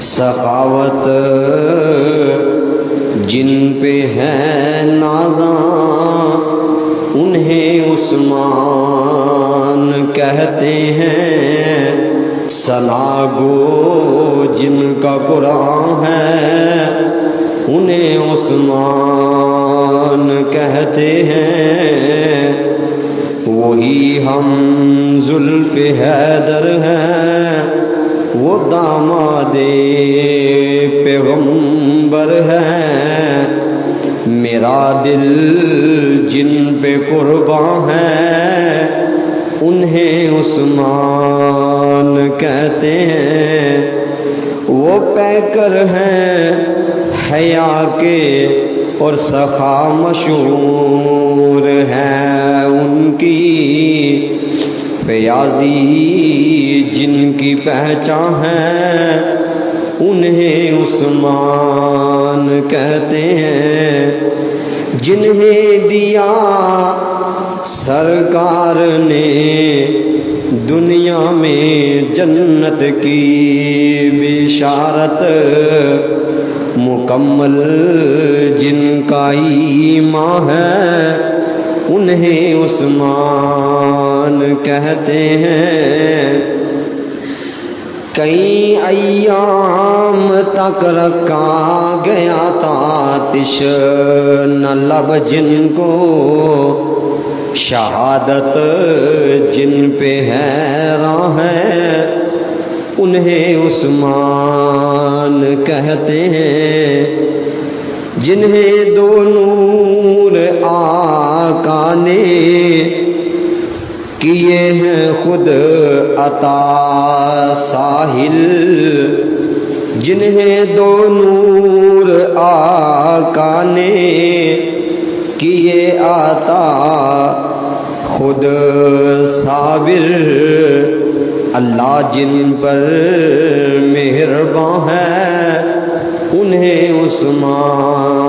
سخاوت جن پہ ہے نازاں انہیں عثمان کہتے ہیں، ثنا گو جن کا قرآن ہے انہیں عثمان کہتے ہیں، وہی ہم زلف حیدر ہیں، وہ داماد پیغمبر ہے، میرا دل جن پہ قرباں ہے انہیں عثمان کہتے ہیں، وہ پیکر ہیں حیا کے اور سخا مشہور ہے ان کی، فیاضی جن کی پہچان ہے انہیں عثمان کہتے ہیں، جنہیں دیا سرکار نے دنیا میں جنت کی بشارت، مکمل جن کا ایمان ہے انہیں عثمان کہتے ہیں، کئی ایام تک رکھا گیا تھا تشنہ لب جن کو، شہادت جن پہ حیراں ہے انہیں عثمان کہتے ہیں، جنہیں دو نور آقا نے کیے ہیں خود عطا ساحل، جنہیں دو نور آقا نے کیے عطا خود صابر، اللہ جن پر مہرباں ہے انہیں عثمان